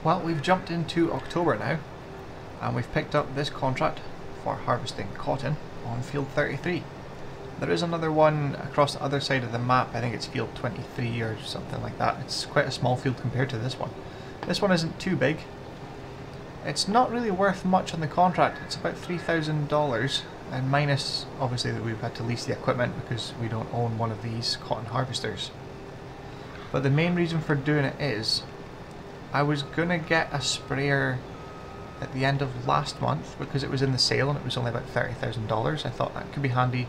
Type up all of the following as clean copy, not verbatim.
Well, we've jumped into October now, and we've picked up this contract for harvesting cotton on field 33. There is another one across the other side of the map. I think it's field 23 or something like that. It's quite a small field compared to this one. This one isn't too big. It's not really worth much on the contract. It's about $3,000, and minus obviously that we've had to lease the equipment because we don't own one of these cotton harvesters. But the main reason for doing it is I was gonna get a sprayer at the end of last month because it was in the sale and it was only about $30,000. I thought that could be handy.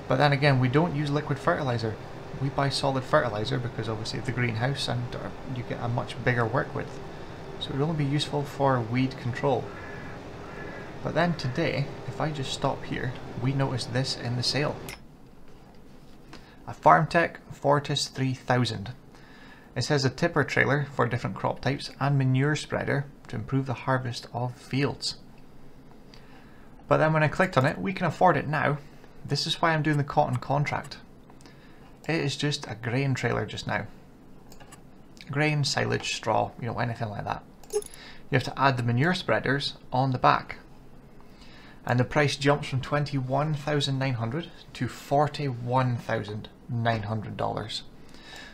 But then again, we don't use liquid fertilizer. We buy solid fertilizer because obviously of the greenhouse, and you get a much bigger work width. So it would only be useful for weed control. But then today, if I just stop here, we noticed this in the sale. A FarmTech Fortis 3000. It says a tipper trailer for different crop types and manure spreader to improve the harvest of fields. But then when I clicked on it, we can afford it now. This is why I'm doing the cotton contract. It is just a grain trailer just now. Grain, silage, straw, you know, anything like that. You have to add the manure spreaders on the back. And the price jumps from $21,900 to $41,900.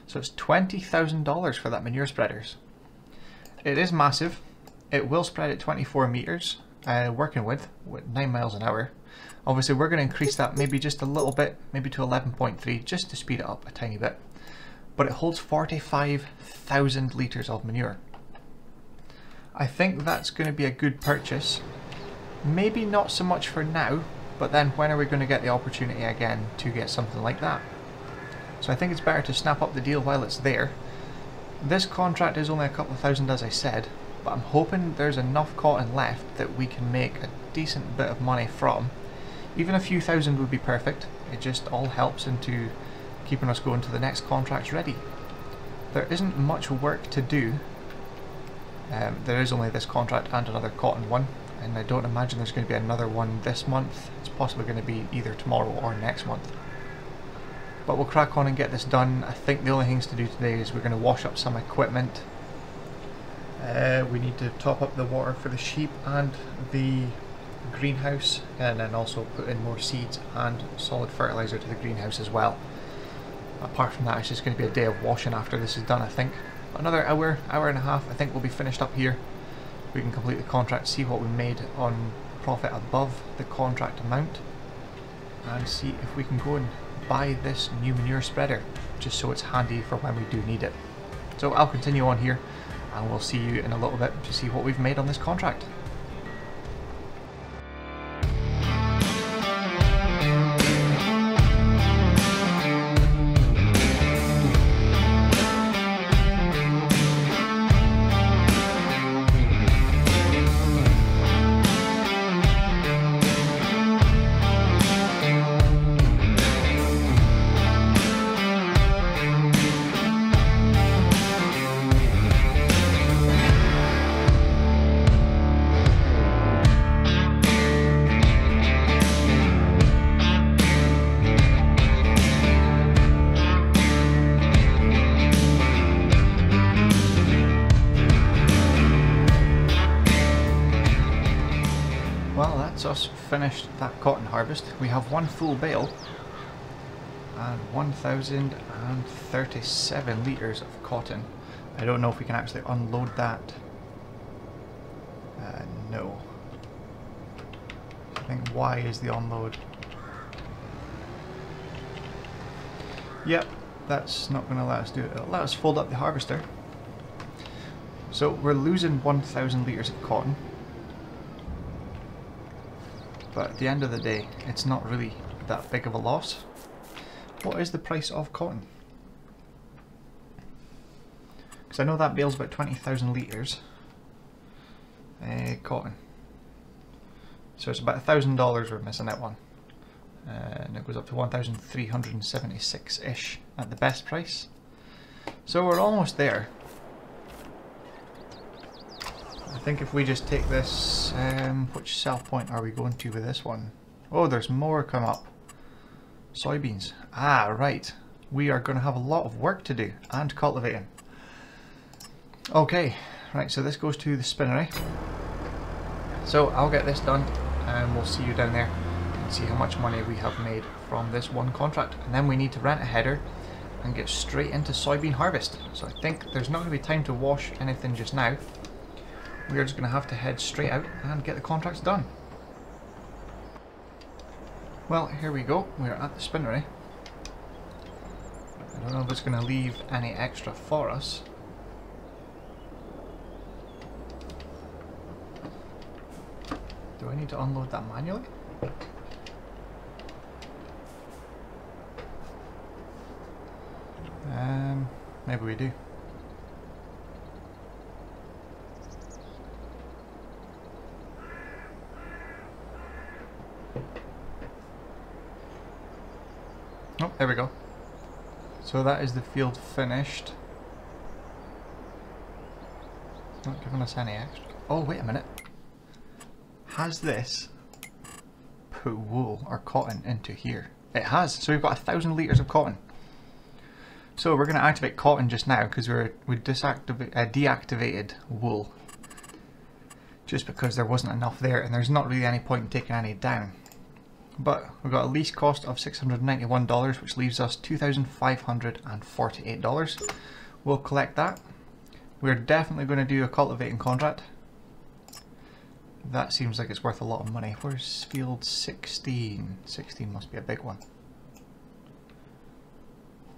So it's $20,000 for that manure spreaders. It is massive. It will spread at 24 meters, working with 9 miles an hour. Obviously we're going to increase that maybe just a little bit, maybe to 11.3, just to speed it up a tiny bit. But it holds 45,000 litres of manure. I think that's going to be a good purchase. Maybe not so much for now, but then when are we going to get the opportunity again to get something like that? So I think it's better to snap up the deal while it's there. This contract is only a couple of thousand, as I said, but I'm hoping there's enough cotton left that we can make a decent bit of money from. Even a few thousand would be perfect. It just all helps into keeping us going to the next contracts ready. There isn't much work to do. There is only this contract and another cotton one, and I don't imagine there's going to be another one this month. It's possibly going to be either tomorrow or next month. But we'll crack on and get this done. I think the only things to do today is we're going to wash up some equipment. We need to top up the water for the sheep and the greenhouse, and then also put in more seeds and solid fertilizer to the greenhouse as well. Apart from that, it's just going to be a day of washing after this is done, I think. Another hour and a half, I think we'll be finished up here. We can complete the contract, see what we made on profit above the contract amount, and see if we can go and buy this new manure spreader, just so it's handy for when we do need it. So I'll continue on here, and we'll see you in a little bit to see what we've made on this contract. Well, that's us finished that cotton harvest. We have one full bale and 1,037 litres of cotton. I don't know if we can actually unload that. No. I think Y is the unload. Yep, that's not going to let us do it. It'll let us fold up the harvester. So we're losing 1,000 litres of cotton. But at the end of the day, it's not really that big of a loss. What is the price of cotton? Because I know that bale's about 20,000 litres. Cotton. So it's about $1,000 we're missing that one. And it goes up to 1,376-ish at the best price. So we're almost there. I think if we just take this, which sell point are we going to with this one? Oh, there's more come up. Soybeans. Ah, right. We are going to have a lot of work to do and cultivating. Okay, Right, so this goes to the spinnery. So I'll get this done and we'll see you down there and see how much money we have made from this one contract. And then we need to rent a header and get straight into soybean harvest. So I think there's not going to be time to wash anything just now. We're just going to have to head straight out and get the contracts done. Well, here we go. We're at the spinnery. I don't know if it's going to leave any extra for us. Do I need to unload that manually? Maybe we do. Oh, there we go. So that is the field finished. It's not giving us any extra. Oh, wait a minute. Has this put wool or cotton into here? It has. So we've got 1,000 litres of cotton. So we're going to activate cotton just now because we deactivated wool. Just because there wasn't enough there and there's not really any point in taking any down. But we've got a lease cost of $691, which leaves us $2,548. We'll collect that. We're definitely going to do a cultivating contract. That seems like it's worth a lot of money. Where's field 16? 16 must be a big one.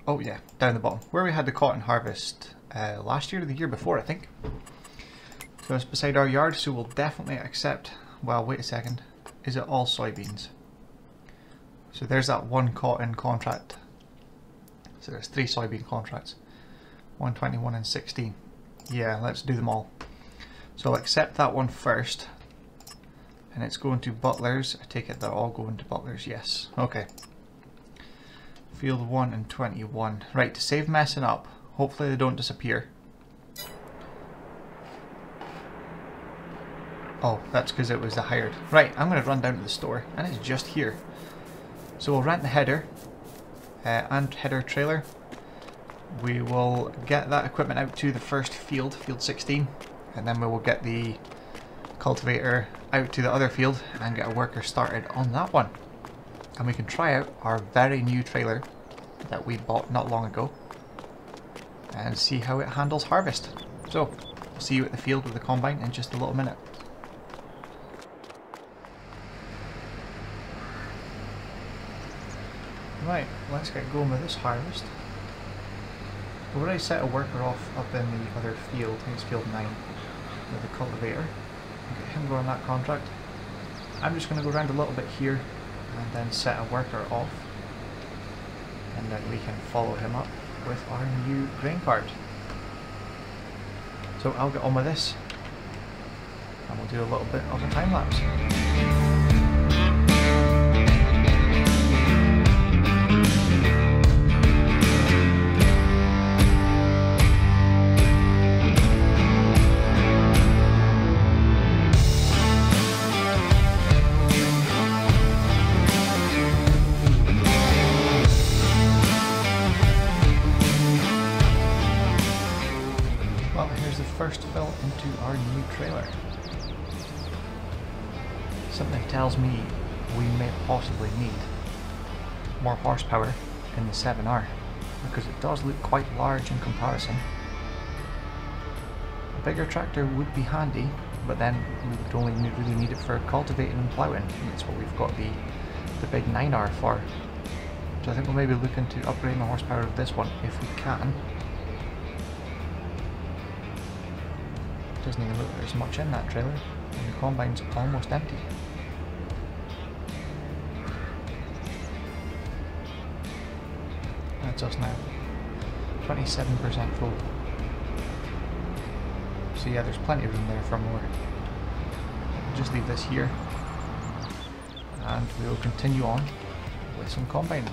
Oh yeah, down the bottom. Where we had the cotton harvest last year or the year before, I think. So it's beside our yard, so we'll definitely accept... Well, wait a second. Is it all soybeans? So there's that one cotton contract. So there's 3 soybean contracts. 121 and 16. Yeah, let's do them all. So I'll accept that one first. And it's going to Butlers. I take it they're all going to Butlers, yes. Okay. Field 1 and 21. Right, to save messing up, hopefully they don't disappear. Oh, that's because it was the hired. Right, I'm going to run down to the store, and it's just here. So we'll rent the header and header trailer. We will get that equipment out to the first field, field 16, and then we will get the cultivator out to the other field and get a worker started on that one. And we can try out our very new trailer that we bought not long ago and see how it handles harvest. So, we'll see you at the field with the combine in just a little minute. Right, let's get going with this harvest. We've already set a worker off up in the other field, I think it's field 9, with the cultivator. Get him going on that contract. I'm just going to go around a little bit here and then set a worker off, and then we can follow him up with our new grain cart. So I'll get on with this and we'll do a little bit of a time lapse. First fill into our new trailer. Something tells me we may possibly need more horsepower in the 7R because it does look quite large in comparison. A bigger tractor would be handy, but then we would only really need it for cultivating and ploughing, and that's what we've got the big 9R for. So I think we'll maybe look into upgrading the horsepower of this one if we can. Doesn't even look like there's much in that trailer, and the combine's almost empty. That's us now. 27% full. So yeah, there's plenty of room there for more. We'll just leave this here, and we'll continue on with some combining.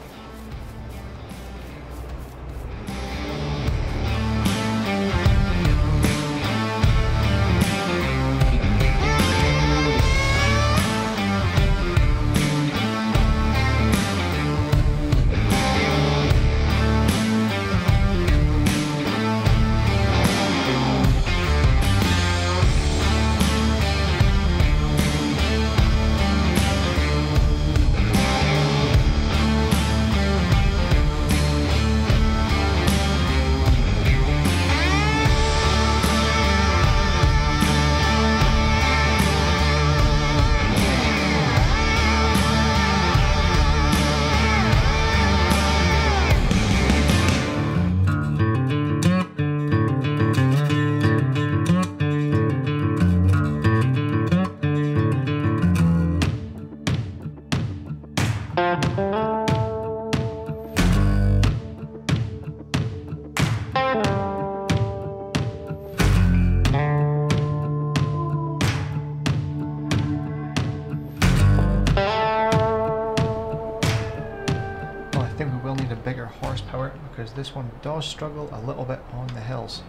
because this one does struggle a little bit on the hills.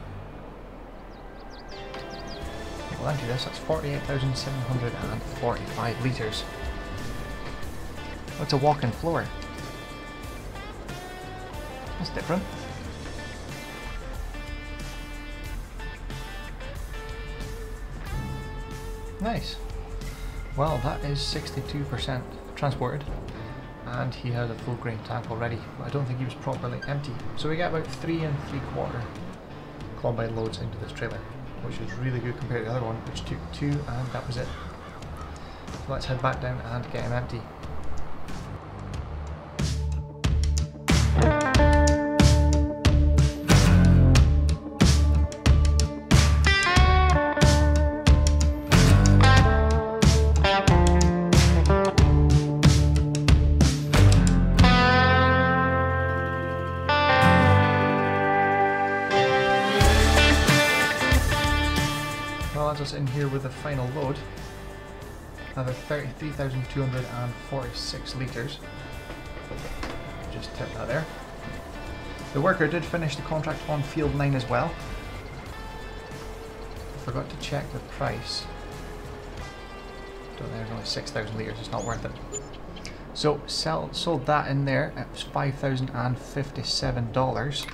We'll empty this, that's 48,745 litres. What's a walk-in floor? That's different. Nice. Well, that is 62% transported, and he has a full grain tank already. I don't think he was properly empty. So we get about 3 3/4 combine loads into this trailer, which is really good compared to the other one, which took 2, and that was it. So let's head back down and get him empty. Us in here with the final load, another 33,246 litres. Just tip that there. The worker did finish the contract on field 9 as well. I forgot to check the price. Don't know, there's only 6,000 litres, it's not worth it. So sold that in there, it was $5,057.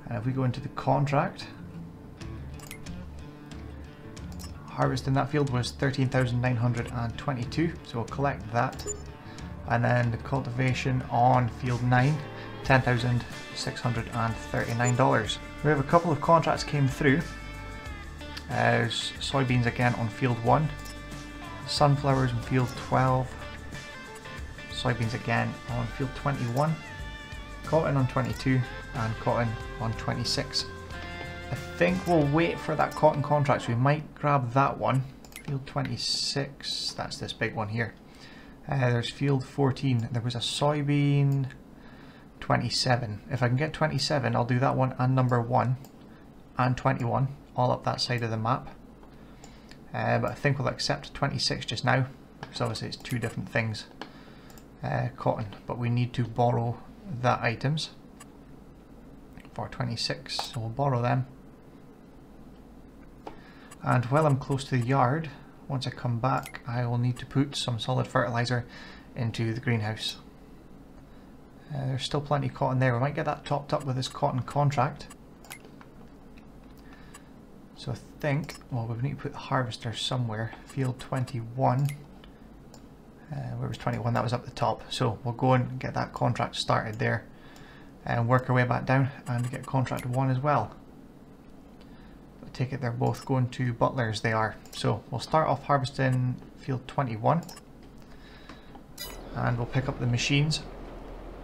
And if we go into the contract, harvest in that field was 13,922, so we'll collect that. And then the cultivation on field 9, $10,639. We have a couple of contracts came through. There's soybeans again on field 1, sunflowers in field 12, soybeans again on field 21, cotton on 22, and cotton on 26. I think we'll wait for that cotton contract, so we might grab that one. Field 26, that's this big one here. There's field 14, there was a soybean 27. If I can get 27, I'll do that one and number 1 and 21, all up that side of the map. But I think we'll accept 26 just now, because obviously it's 2 different things. Cotton, but we need to borrow that items for 26, so we'll borrow them. And while I'm close to the yard, once I come back, I will need to put some solid fertilizer into the greenhouse. There's still plenty of cotton there. We might get that topped up with this cotton contract. So I think, well, we need to put the harvester somewhere. Field 21. Where was 21? That was up the top. So we'll go and get that contract started there and work our way back down and get contract 1 as well. I take it they're both going to Butlers, they are. So we'll start off harvesting field 21 and we'll pick up the machines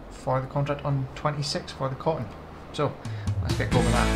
for the contract on 26 for the cotton. So let's get going with that.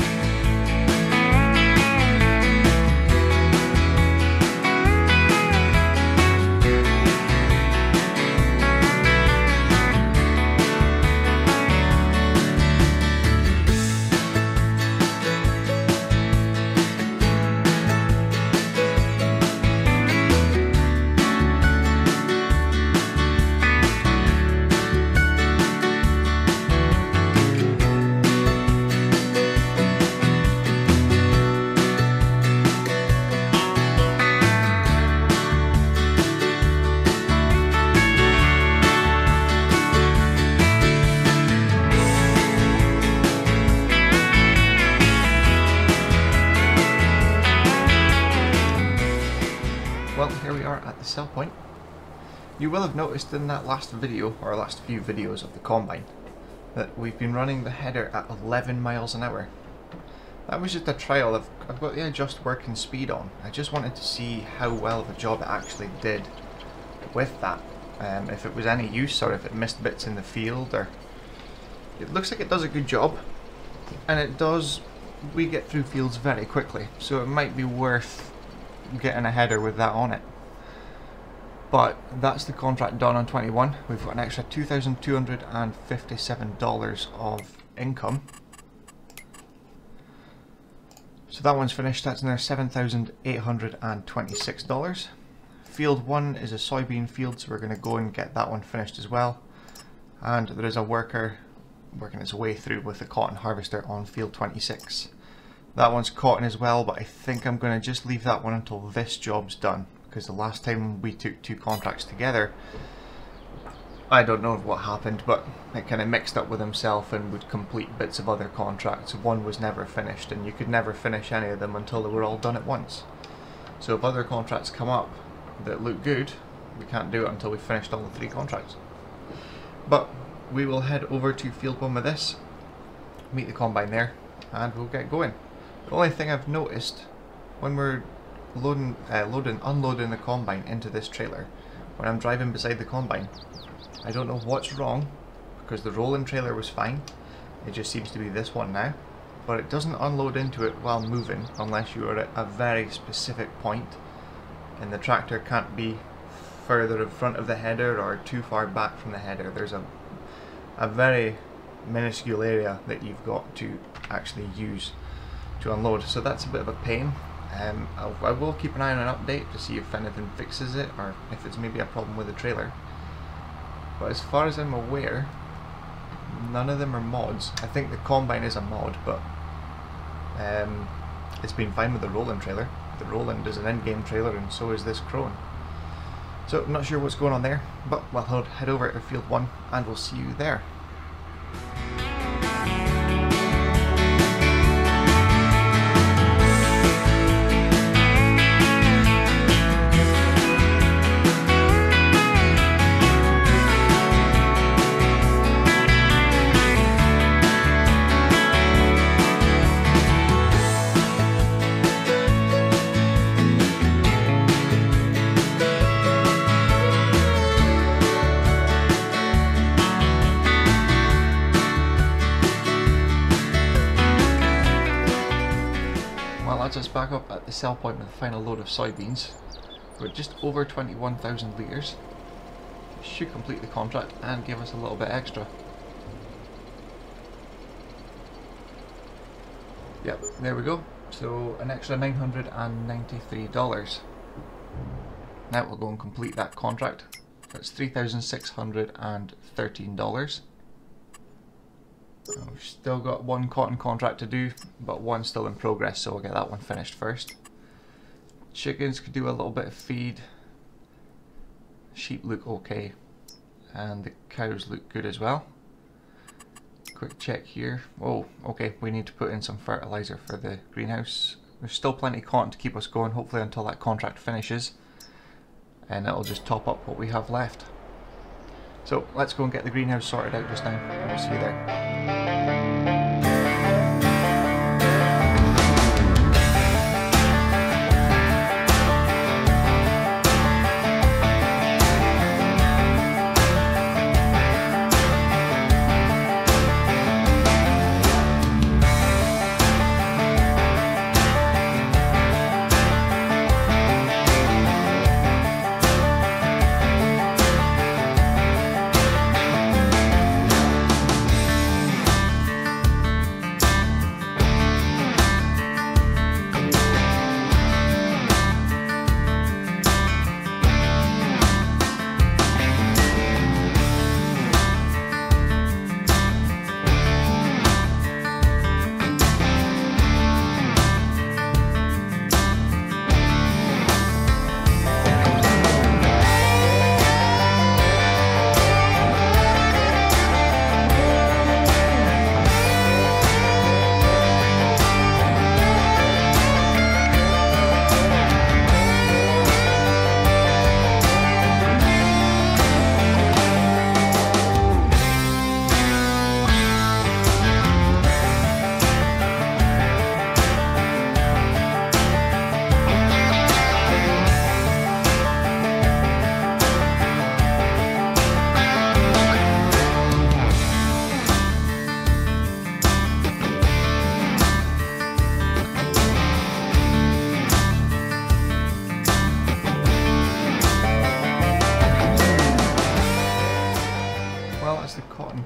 Well, here we are at the sell point. You will have noticed in that last video, or last few videos of the combine, that we've been running the header at 11 miles an hour. That was just a trial. I've got the adjust working speed on. I just wanted to see how well of a job it actually did with that. If it was any use or if it missed bits in the field, or... It looks like it does a good job, and it does, we get through fields very quickly, so it might be worth getting a header with that on it. But that's the contract done on 21. We've got an extra $2,257 of income. So that one's finished, that's another $7,826. Field 1 is a soybean field, so we're going to go and get that one finished as well. And there is a worker working its way through with the cotton harvester on field 26. That one's cotton as well, but I think I'm going to just leave that one until this job's done, because the last time we took 2 contracts together, I don't know what happened, but it kind of mixed up with himself and would complete bits of other contracts. One was never finished, and you could never finish any of them until they were all done at once. So if other contracts come up that look good, we can't do it until we've finished all the 3 contracts. But we will head over to field 1 with this, meet the combine there, and we'll get going. The only thing I've noticed when we're unloading the combine into this trailer, when I'm driving beside the combine, I don't know what's wrong, because the rolling trailer was fine. It just seems to be this one now, but it doesn't unload into it while moving unless you are at a very specific point, and the tractor can't be further in front of the header or too far back from the header. There's a very minuscule area that you've got to actually use to unload, so that's a bit of a pain. I will keep an eye on an update to see if anything fixes it, or if it's maybe a problem with the trailer. But as far as I'm aware, none of them are mods. I think the combine is a mod, but it's been fine with the Roland trailer. The Roland is an in-game trailer, and so is this Krone. So I'm not sure what's going on there, but we'll head over to field 1 and we'll see you there. That's us back up at the sell point with the final load of soybeans. We're just over 21,000 litres. Should complete the contract and give us a little bit extra. Yep, there we go. So an extra $993. Now we'll go and complete that contract. That's $3,613. We've still got 1 cotton contract to do, but 1's still in progress, so we'll get that one finished first. Chickens could do a little bit of feed. Sheep look okay, and the cows look good as well. Quick check here. Oh, okay, we need to put in some fertilizer for the greenhouse. There's still plenty of cotton to keep us going, hopefully until that contract finishes, and it'll just top up what we have left. So let's go and get the greenhouse sorted out just now, and we'll see you there.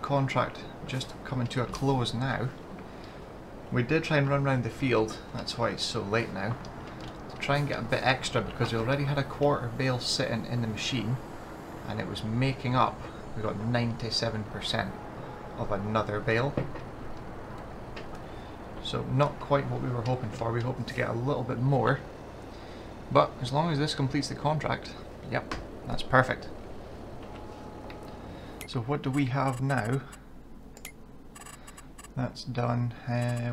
Contract just coming to a close now. We did try and run around the field, that's why it's so late now, to try and get a bit extra, because we already had a quarter bale sitting in the machine and it was making up. We got 97%. of another bale. So not quite what we were hoping for. We were hoping to get a little bit more. But as long as this completes the contract, yep, that's perfect. So what do we have now? That's done.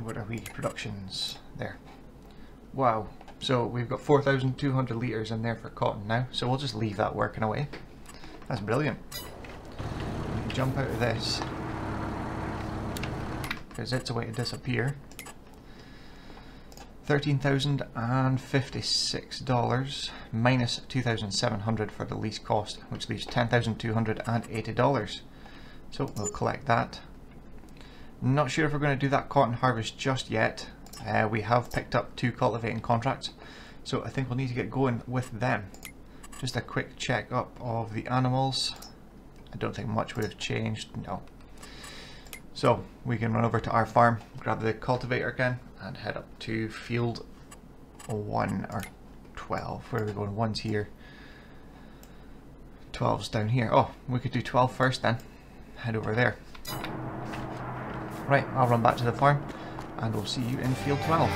What are we? Productions. There. Wow. So we've got 4,200 litres in there for cotton now. So we'll just leave that working away. That's brilliant. We can jump out of this, because it's a way to disappear. $13,056 minus $2,700 for the lease cost, which leaves $10,280. So we'll collect that. Not sure if we're going to do that cotton harvest just yet. We have picked up 2 cultivating contracts, so I think we'll need to get going with them. Just a quick check up of the animals. I don't think much would have changed, no. So we can run over to our farm, grab the cultivator again, and head up to field 1 or 12. Where are we going? 1's here. 12's down here. Oh, we could do 12 first then. Head over there. Right, I'll run back to the farm and we'll see you in field 12.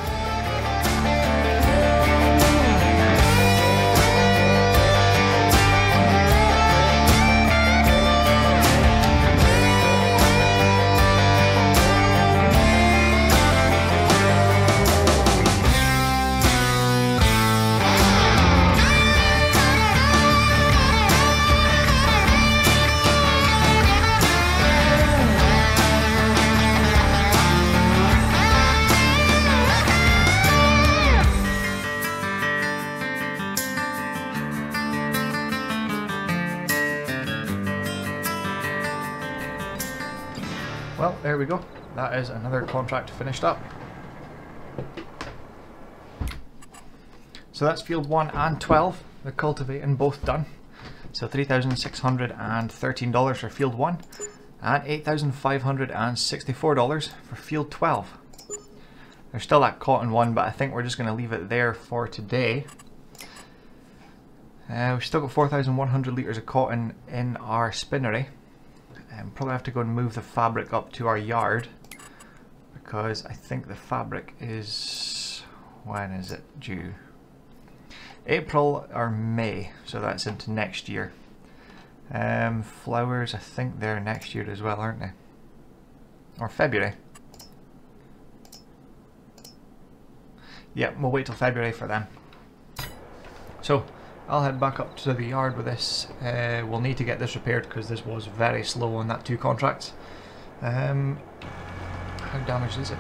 Well, there we go. That is another contract finished up. So that's field 1 and 12, the cultivating both done. So $3,613 for field 1 and $8,564 for field 12. There's still that cotton one, but I think we're just going to leave it there for today. We've still got 4,100 litres of cotton in our spinnery. Probably have to go and move the fabric up to our yard, because I think the fabric is, when is it due? April or May, so that's into next year. Flowers, I think they're next year as well, aren't they? Or February. Yeah, we'll wait till February for them. So I'll head back up to the yard with this. We'll need to get this repaired because this was very slow on that 2 contracts. How damaged is it?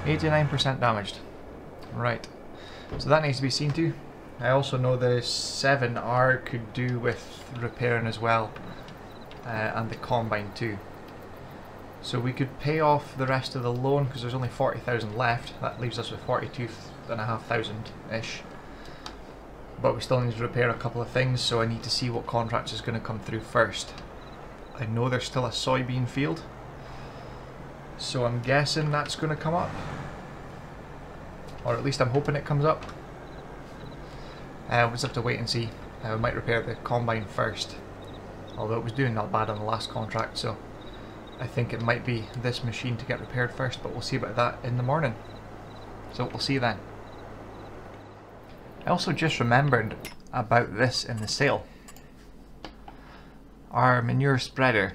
89% damaged. Right, so that needs to be seen to. I also know the 7R could do with repairing as well, and the combine too. So we could pay off the rest of the loan because there's only 40,000 left. That leaves us with 42,500-ish. But we still need to repair a couple of things, so I need to see what contract is going to come through first. I know there's still a soybean field, so I'm guessing that's going to come up. Or at least I'm hoping it comes up. We'll just have to wait and see. We might repair the combine first, although it was doing not bad on the last contract, so I think it might be this machine to get repaired first, but we'll see about that in the morning. So we'll see then. I also just remembered about this in the sale. Our manure spreader.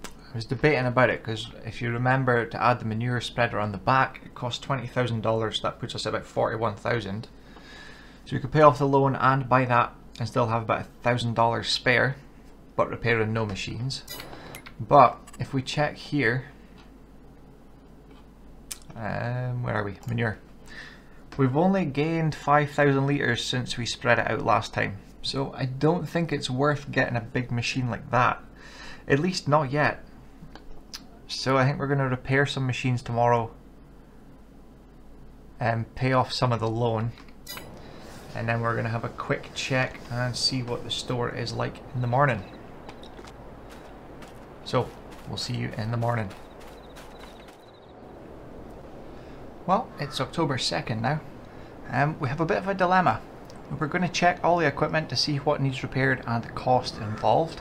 I was debating about it because if you remember, to add the manure spreader on the back, it costs $20,000. That puts us at about $41,000. So we could pay off the loan and buy that and still have about $1,000 spare, but repairing no machines. But if we check here, where are we? Manure. We've only gained 5,000 litres since we spread it out last time, so I don't think it's worth getting a big machine like that. At least not yet. So I think we're going to repair some machines tomorrow and pay off some of the loan. And then we're going to have a quick check and see what the store is like in the morning. So we'll see you in the morning. Well, it's October 2nd now. We have a bit of a dilemma. We're going to check all the equipment to see what needs repaired and the cost involved.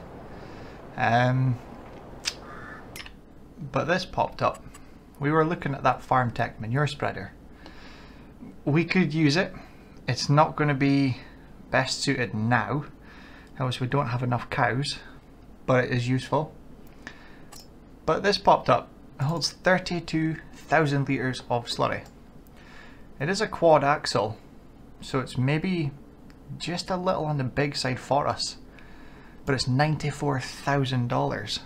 but this popped up. We were looking at that Farm Tech manure spreader. We could use it. It's not going to be best suited now, as we don't have enough cows, but it is useful. But this popped up. It holds 32,000 litres of slurry. It is a quad axle, so it's maybe just a little on the big side for us, but it's $94,000.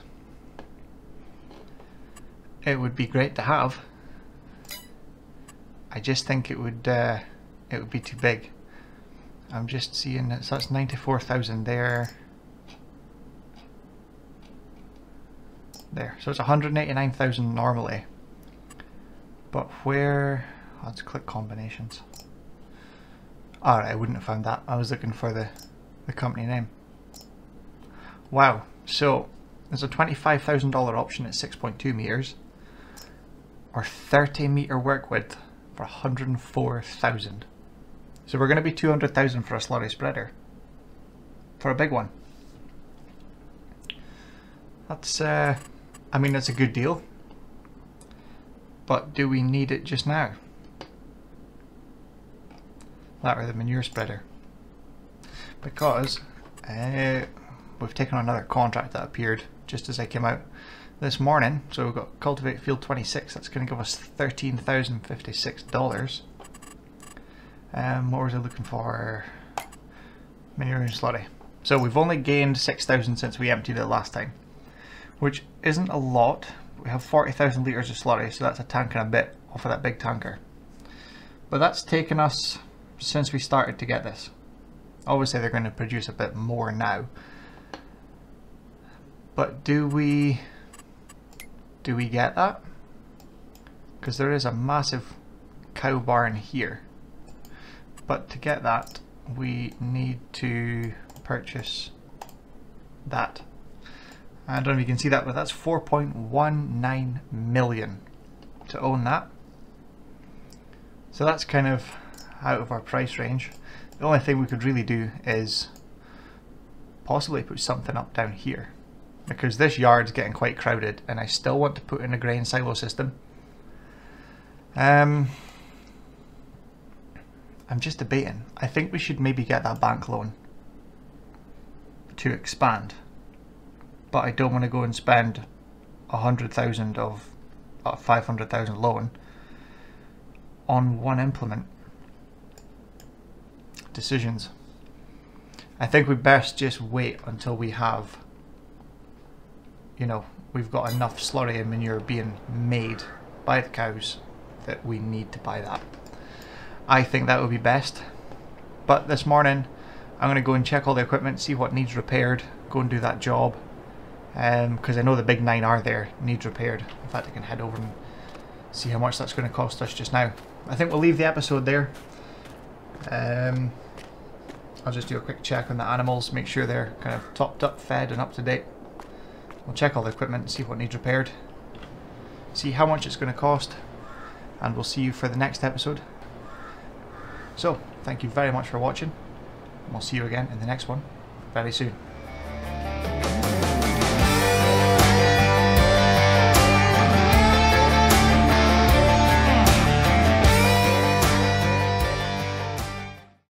It would be great to have. I just think it would be too big. I'm just seeing that, so that's 94,000 there. There, so it's 189,000 normally. But where, let's click combinations. Alright, I wouldn't have found that. I was looking for the company name. Wow, so there's a $25,000 option at 6.2 meters, or 30 meter work width for 104,000. So we're going to be 200,000 for a slurry spreader, for a big one. That's, I mean, that's a good deal, but do we need it just now? That or the manure spreader? Because we've taken on another contract that appeared just as I came out this morning. So we've got Cultivate Field 26, that's going to give us $13,056. What was I looking for? Manure and slurry. So we've only gained 6,000 since we emptied it last time, which isn't a lot. We have 40,000 litres of slurry, so that's a tank and a bit off of that big tanker. But that's taken us since we started to get this. Obviously they're going to produce a bit more now. But do we get that? Because there is a massive cow barn here. But to get that, we need to purchase that. I don't know if you can see that, but that's 4.19 million to own that. So that's kind of out of our price range. The only thing we could really do is possibly put something up down here, because this yard's getting quite crowded and I still want to put in a grain silo system. I'm just debating. I think we should maybe get that bank loan to expand, but I don't want to go and spend 100,000 of a 500,000 loan on one implement. Decisions. I think we best just wait until we have, you know, we've got enough slurry and manure being made by the cows that we need to buy that. I think that would be best. But this morning I'm going to go and check all the equipment, see what needs repaired, go and do that job, because I know the big 9R there needs repaired. In fact, I can head over and see how much that's going to cost us just now. I think we'll leave the episode there. I'll just do a quick check on the animals, make sure they're kind of topped up, fed and up to date. We'll check all the equipment, see what needs repaired, see how much it's going to cost, and we'll see you for the next episode. So, thank you very much for watching, and we'll see you again in the next one very soon.